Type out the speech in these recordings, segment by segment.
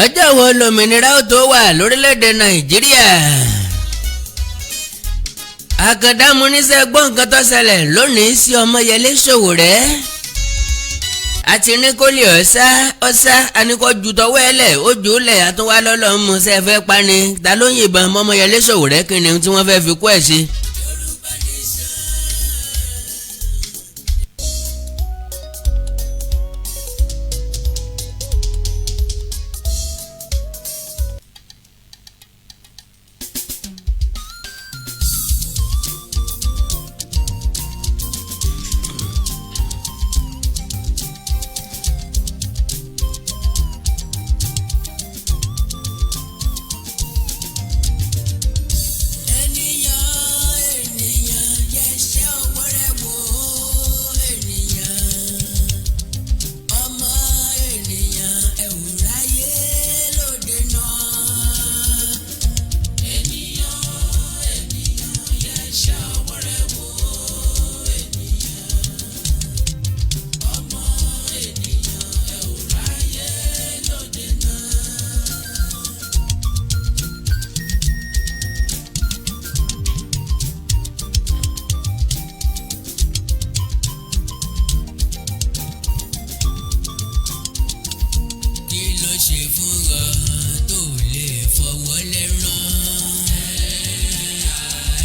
ọjọ́ wo lòmìnira ó tó wà lórílẹ̀‐èdè Nàìjíríà? Àkàndá mo níṣẹ́ gbọ́ nǹkan tó ṣẹlẹ̀ lónìí sí Ọmọyẹlé Sowore. Àti ní kó lè ọ̀sá àníkọ́ ju tọwọ́ ẹlẹ̀ ó jù ú lẹ̀ àtúnwá lọ́lọ́ mú ṣe fẹ́ pani. Ta ló yìnbọn mọ́ Ọmọyẹlé Sowore? Kí ni tí wọ́n fẹ́ fi kú ẹ̀ sí?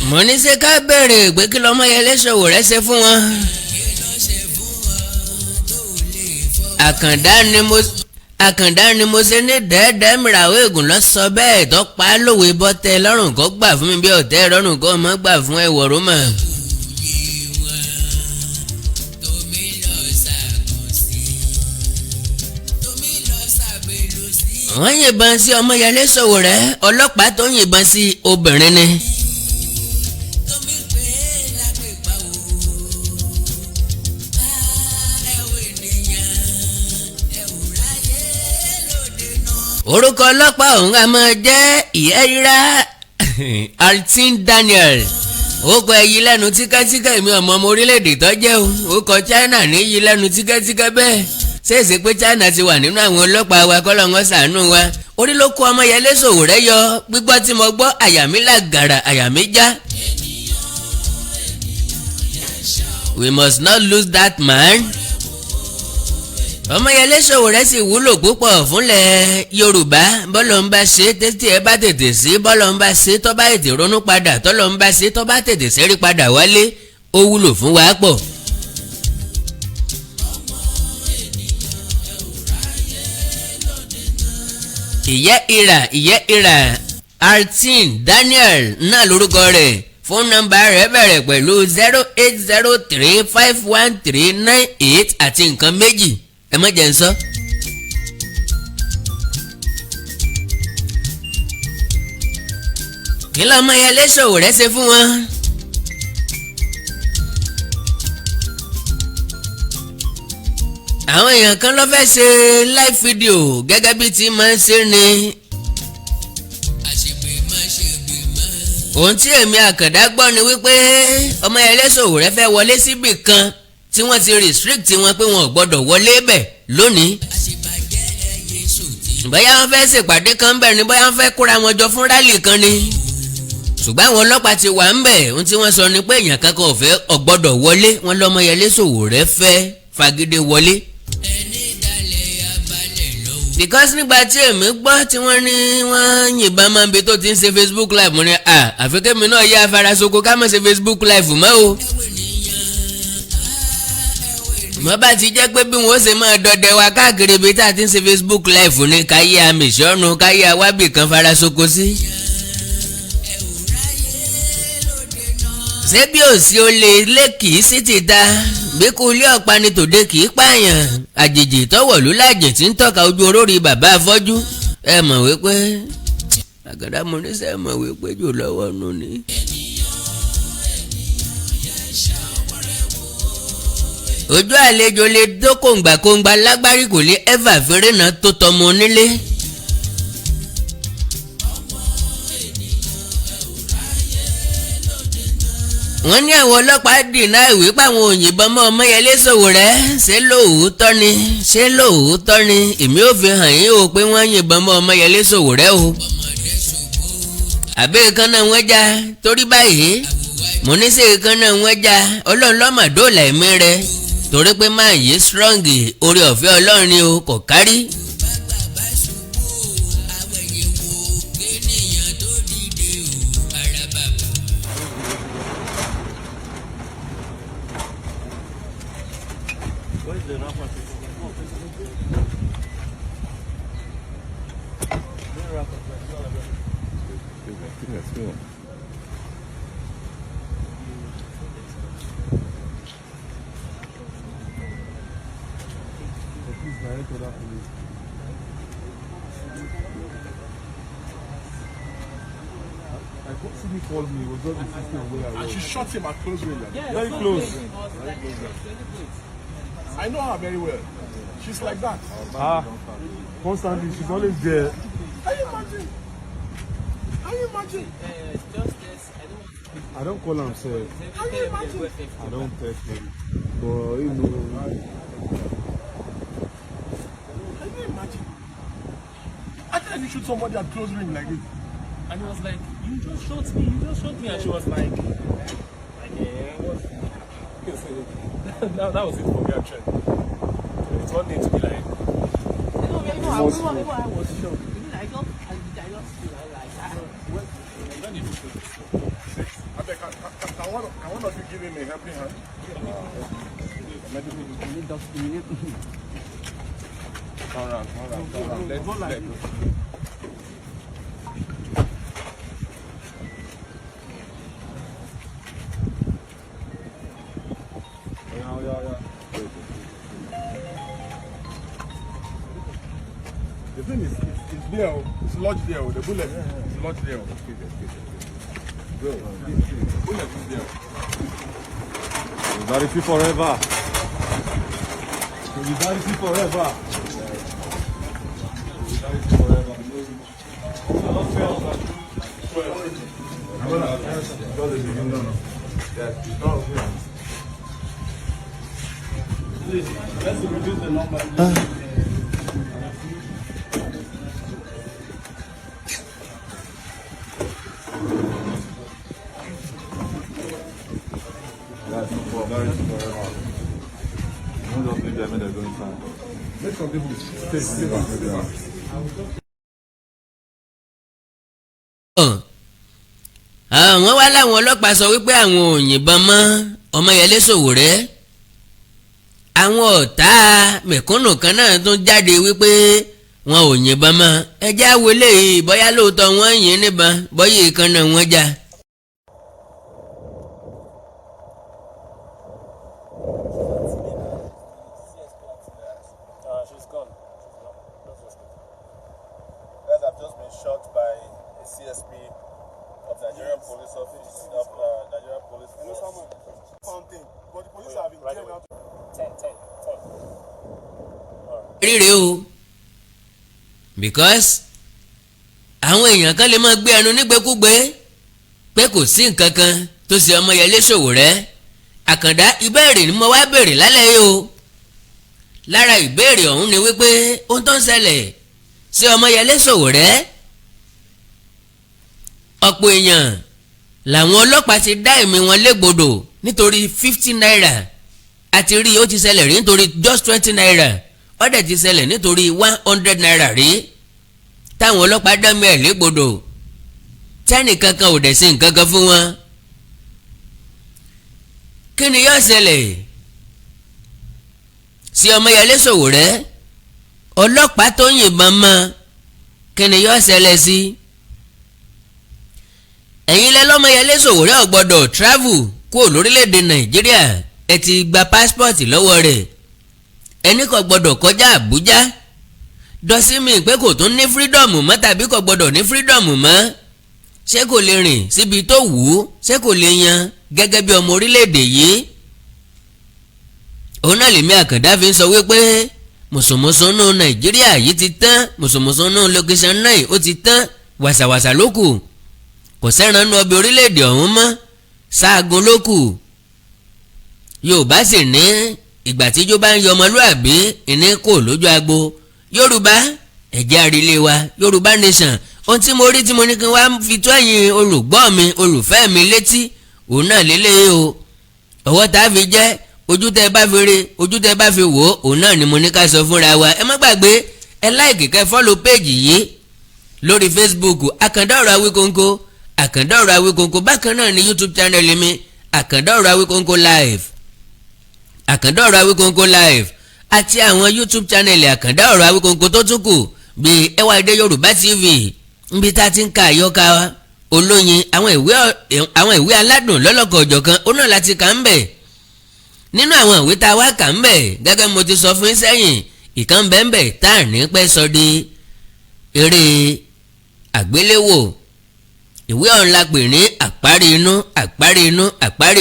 Mo ní ṣe ká bẹ̀rẹ̀ pé kí l'Ọmọyẹlé Sowore ṣe fún wọn. Àkàndá ni mo ṣe ní dẹ́ẹ̀dẹ́ mìràwé ègùn lọ sọ bẹ́ẹ̀ tó pa á lòwe bọ́tẹ́ lọ́rùn kó gbà fún mi bí ọ̀tẹ́ lọ́rùn kó mọ́ gbà fún ẹ̀wọ̀ rómà. Wọ́n yìnbọn sí Ọmọyẹlé Sowore, ọlọ́pàá tó yìnbọn sí obìnrin ni. Orúkọ ọlọ́pàá ọ̀hún a máa jẹ́ Ìyẹ́rírá Altin Daniel. Ó kọ ẹyí lẹ́nu tíkẹ́tíkẹ́ mi ọmọ orílẹ̀-èdè tó jẹ́ o. Ó kọ China ní yí lẹ́nu tíkẹ́tíkẹ́ bẹ́ẹ̀. Ṣèṣe pé China ti wà nínú àwọn ọlọ́pàá wa kọ́ lọ́wọ́ ṣàánú wa. Orí ló kó Ọmọyẹlé Sowore yọ. Gbígbọ́ tí mo gbọ́ àyà mi làgàrà àyà mi já. We must not lose that man. Ọmọyẹlé Sowore sì wúlò púpọ̀ fúnlẹ̀ Yorùbá. Bọ́lọ̀ ń bá ṣe tètè ẹ bá tètè sí, bọ́lọ̀ ń bá ṣe tó bá ètè ronú padà, tọ́lọ̀ ń bá ṣe tó bá tètè sẹ́rí padà wálé, ó wúlò fún wa pọ̀. Ìyẹ́-ìrà Altin Daniel náà lórúkọ rẹ̀. Fóònù nọ́mbà rẹ̀ bẹ̀rẹ̀ pẹ̀lú 080351398 àti nǹkan méjì. Ẹ má jẹ́ ń sọ. Kí l'Ọmọyẹlé Sowore ṣe fún wọn? Àwọn èèyàn kan ló fẹ́ ṣe live video gẹ́gẹ́ bí ti máa ń ṣe ni. Ohun tí èmi Àkàndá gbọ́ ni wípé Ọmọyẹlé Sowore fẹ́ wọlé síbì kan tí wọ́n ti restrict wọn pé wọn ò gbọ́dọ̀ wọlé bẹ̀ lónìí. Bóyá wọ́n fẹ́ ṣèpàdé kan bẹ̀ ni, bóyá wọ́n fẹ́ kóra wọn jọ fún rálì kan ni. Ṣùgbọ́n àwọn ọlọ́pàá ti wà ń bẹ̀. Ohun tí wọ́n sọ ni pé èèyàn kankan ò fẹ́ ò gbọ́dọ̀ wọlé. Wọ́n l'Ọmọyẹlé Sowore fẹ́ fagídé wọlé. Because nígbà tí èmi gbọ́ tí wọ́n ní wọ́n yìnbọn máa ń bi tó ti ń ṣe Facebook live, mo ní àfikẹ́mi náà yá afarasoko ká má ṣe Facebook live mọ́ o. Mo bá ti jẹ́ pé bí wọ́n ṣe máa dọdẹ wa káàkiri ibi tá a ti ń ṣe Facebook live ní káyé àmìṣọ́nù káyé awábì kan farasoko sí. Ṣé bí òsì olè ilé kìí sí ti ta? Bí kú ilé ọ̀pá ni tòde kìí pààyàn. Àjèjì tọ́wọ̀lú lájẹ̀ tí ń tọ́ka ojú olórí bàbá afọ́jú. Ẹ mọ̀ wípé Àkàndá mo ní sẹ́ mọ̀ wípé jù lọ́wọ́ nù ni. Ojú àlejò lè dókòǹgbàkòǹgbà lágbárí kò lè ẹ́fà fèrè náà tó tọmọ onílé. wọ́n ní àwọn ọlọ́pàá dènà ìwé páwọn òyìnbọn mọ́ Ọmọyẹlé Sowore ṣé lóòótọ́ ni èmi ò fi hàn yín o pé wọ́n yìnbọn mọ́ Ọmọyẹlé Sowore o. àbẹ́ kan náà wọ́n já torí báyìí mo ní sí kan náà wọ́n já ọlọ́run lọ́mọ dóòlà ẹ̀mí rẹ̀ torí pé máa yé strong oore ọ̀fẹ́ ọlọ́run ni o kò kárí. He called me, was not insisting where I was. And she shot him at close range. Yeah, very close. I know her very well. She's like that. Constantly, she's always there. Can you imagine? Can you imagine? Just this, I don't call him, sir. Can you imagine? I don't text him. But, you know. Can you imagine? I tried to shoot somebody at close range like this. and he was like, you just shot me, and she was like, that was it for me actually. It's one thing to be like, I was shocked. I just feel like when you do I beg, can one of you give him a helping hand? All right. Let's go. The thing is, it's there, it's lodged there, the bullet is lodged there. Bro, bullet is there. Solidarity forever. Solidarity forever. Solidarity forever. Please, let's reduce the number. Make some people stay back. àwọn wá láwọn ọlọ́pàá sọ wípé àwọn ò yìnbọn mọ́ Ọmọyẹlé Sowore àwọn ọ̀tá mẹ̀kúnnù kan náà tún jáde wípé wọn ò yìnbọn mọ́ ẹjẹ́ àwọlé yìí bóyá lóòótọ́ wọ́n yìn níbọn bóyá ìkan náà wọ́n já. she's gone. Guys have just been shot by a CSP of Nigerian Police Office, of Nigerian Police Force. Something, but the police have been cleared out. 10. rírè o because àwọn èèyàn kan lè máa gbé ẹnu nígbèkúgbé pé kò sí nǹkan kan tó ṣe Ọmọyẹlé Sowore àkàndá ìbéèrè ni mo wá béèrè lálẹ́ yìí o lára ìbéèrè ọ̀hún ni wípé ohun tó ń ṣẹlẹ̀ sí Ọmọyẹlé Sowore ọ̀pọ̀ èèyàn làwọn ọlọ́pàá ti dá ẹ̀mí wọn légbodò nítorí 50 naira àti rí ó ti ṣẹlẹ̀ rí nítorí just 20 naira ó dẹ̀ ti ṣẹlẹ̀ nítorí 100 naira rí táwọn ọlọ́pàá dá ẹ̀mí ẹ̀ légbodò tẹ́nì kankan ò dẹ̀ sí nǹkan kan fún wọn. kí ni yóò ṣẹlẹ̀ sí Ọmọyẹlé Sowore ọlọ́pàá tó yìnbọn mọ́ kí ni yóò ṣẹlẹ̀ sí. ẹ̀yin lẹ l'Ọmọyẹlé Sowore ò gbọ́dọ̀ travel kúrò lórílẹ̀‐èdè Nàìjíríà ẹ ti gba passport lọ́wọ́ rẹ̀ ẹni kò gbọ́dọ̀ kọjá Àbújá dọ́símì pé kò tún ní freedom mọ́ tàbí kò gbọ́dọ̀ ní freedom mọ́ ṣé kò lè rìn síbi tó wù ú ṣé kò lè yan gẹ́gẹ́ bí ọmọ orílẹ̀‐èdè yìí. òun náà lèmi Àkàndá fi ń sọ wípé mùsùlùmùsùnù Nàìjíríà yìí ti tán mùsùlùmùsùnù location 9 ó ti tán wàsàwàsà ló kù kò sẹ́ran nu ọbẹ̀ orílẹ̀‐èdè ọ̀hún mọ́ sáàgùn ló kù. Yorùbá sì ní ìgbà tíjó bá ń yọ ọmọlúàbí ìní kò lójú agbo. Yorùbá ẹ̀jẹ̀ àrílé wa Yorùbá nation. Ohun tí mo rí tí mo ní kí n wá fi tó ẹ̀yin olùgbọ́ mi olùfẹ́ mi létí òun náà lélẹ́yìí o. Ọwọ́ tá a fi jẹ́ ojú tẹ́ bá fi rí ojú tẹ́ bá fi wò ó òun náà ni mo ní ká sọ fúnra wa. Ẹ má gbàgbé ẹ láìkì kẹ́ fọ́lọ̀ péèjì yìí lórí Facebook Àkàndá Ọ̀rọ̀ Awíkonko Àkàndá Ọ̀rọ̀ Awíkonko. Bákan náà ni YouTube channel mi Àkàndá Ọ̀rọ̀ Awíkonko live Àkàndá Ọ̀rọ̀ Awíkonko live àti àwọn YouTube channel Àkàndá Ọ̀rọ̀ Awíkonko tó tún kù bíi ẹwà èdè Yorùbá TV níbi tá a ti ń ka àyọkà olóyin àwọn ìwé aládùn lọ́lọ́kọ̀ ọ̀jọ̀kan ó náà láti kà ń bẹ̀. Nínú àwọn ìwé tá a wá kà ń bẹ̀ gẹ́gẹ́ mo ti sọ fún yín sẹ́yìn ìkan bẹ́ẹ̀ tá à ní pẹ́ sọ di eré àgbéléwò. Ìwé ọ̀hún la pè ní àpárí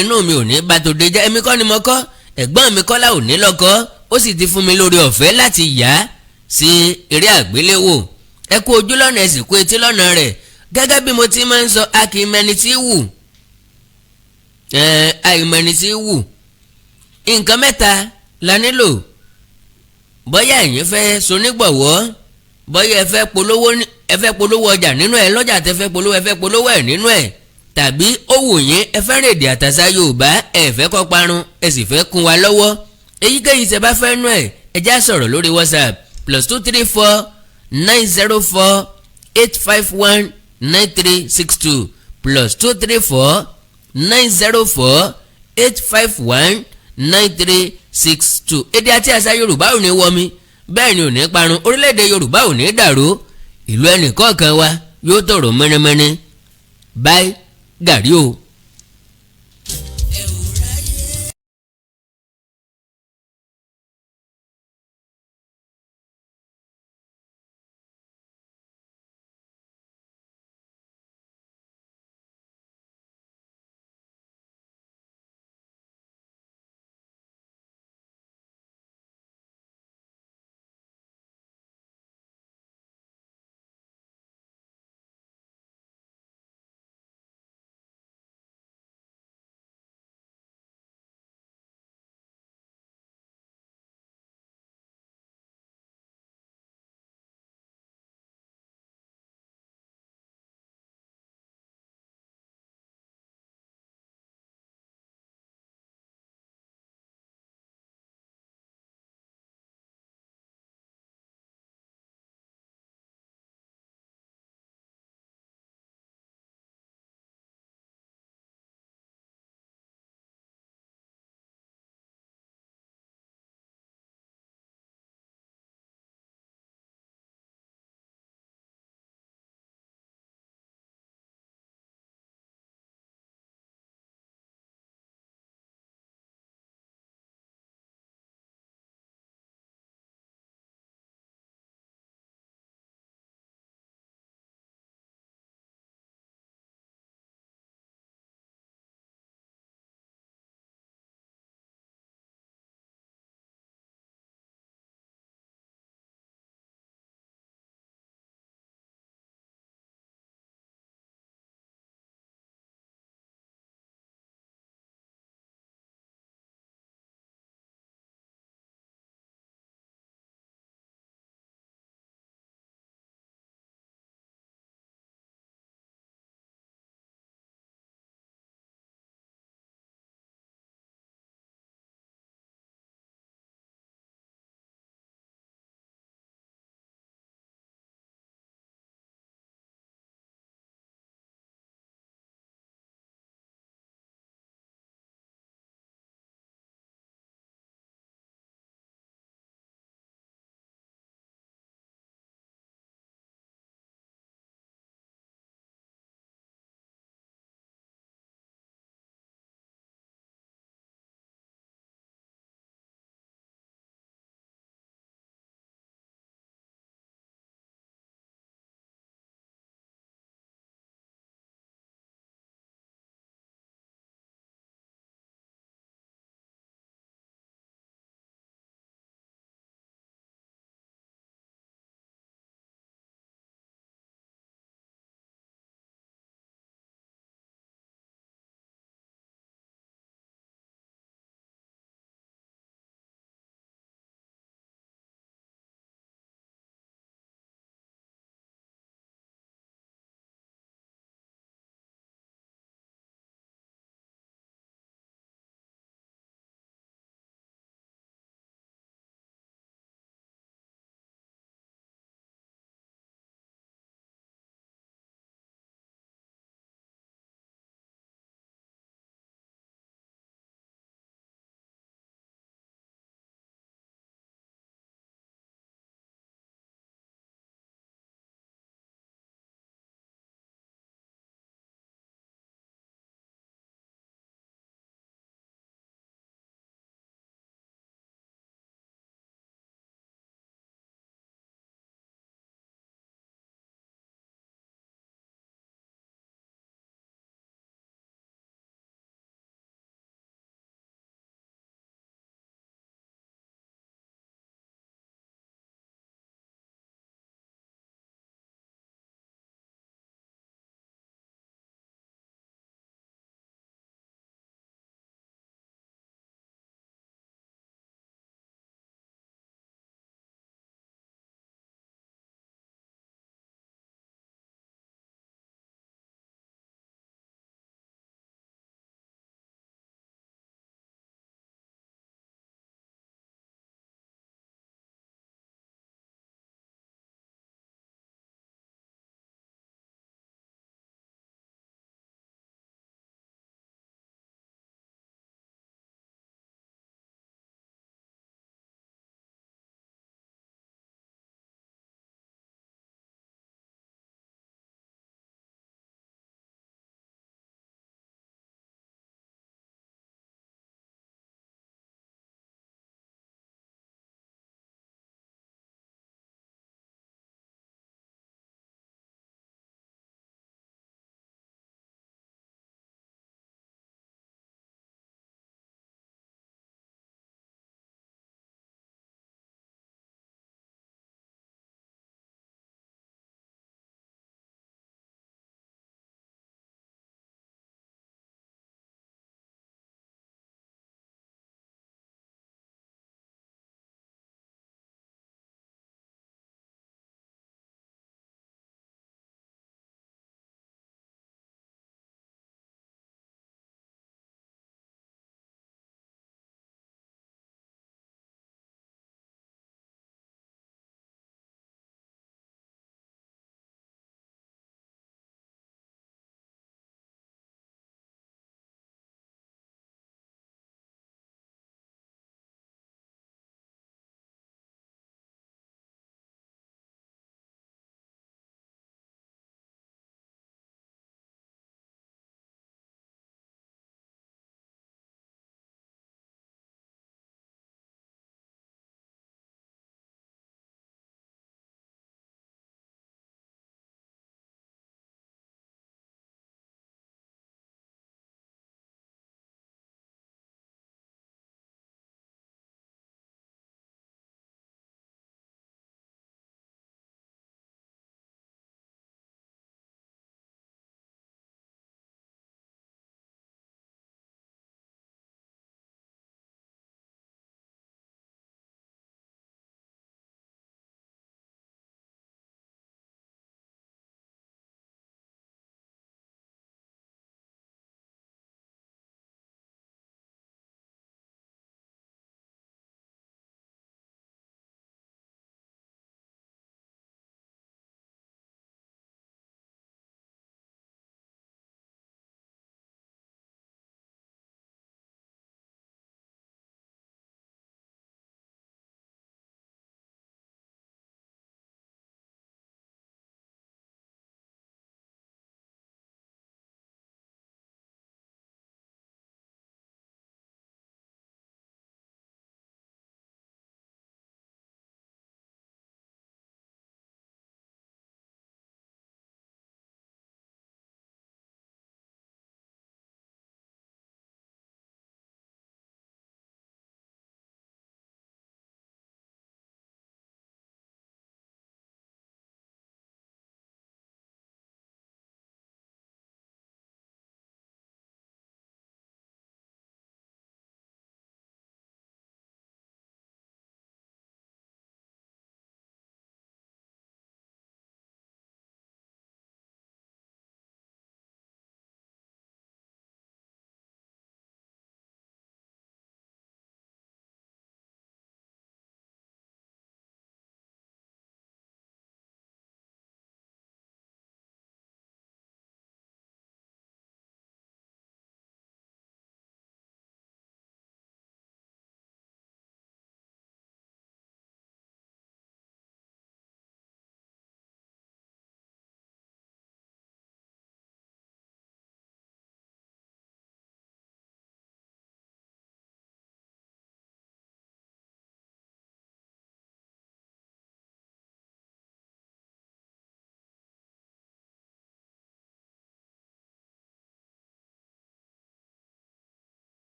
inú mi ò ní bá tó dé jẹ́. Èmi kọ́ ni mo kọ́ ẹ̀gbọ́n mi Kọ́lá ò ní lọ́kọ́ ó sì ti fún mi lórí ọ̀fẹ́ láti yá sí eré àgbéléwò. Ẹ kú ojú lọ́nà ẹ sì kú etí lọ́nà rẹ̀. Gẹ́gẹ́ bí mo ti máa ń sọ a kì í mẹni tí wù àìmọ̀ni tí wù. Nǹkan mẹ́ta la nílò bóyá ẹ̀yin fẹ́ sonígbọ̀wọ́ bóyá ẹ fẹ́ polówó ọjà nínú ẹ̀ lọ́jà tẹ fẹ́ polówó ẹ̀ nínú ẹ̀ tàbí ó wù yín ẹ fẹ́ rèdè àtàṣà Yorùbá ẹ fẹ́ kọ́ parun ẹ sì fẹ́ kún wa lọ́wọ́ èyíkéyìí tẹ bá fẹ́ nú ẹ̀ ẹ já sọ̀rọ̀ lórí WhatsApp +234 904 851 9362 +234 904 851 9362. Èdè àti àṣà Yorùbá ò ní wọmi bẹ́ẹ̀ ni ò ní parun orílẹ̀-èdè Yorùbá ò ní dàrú ìlú ẹnìkọ̀ọ̀kan wa yóò tòrò mẹ́nẹ́mẹ́nẹ́ báyìí gàrí o.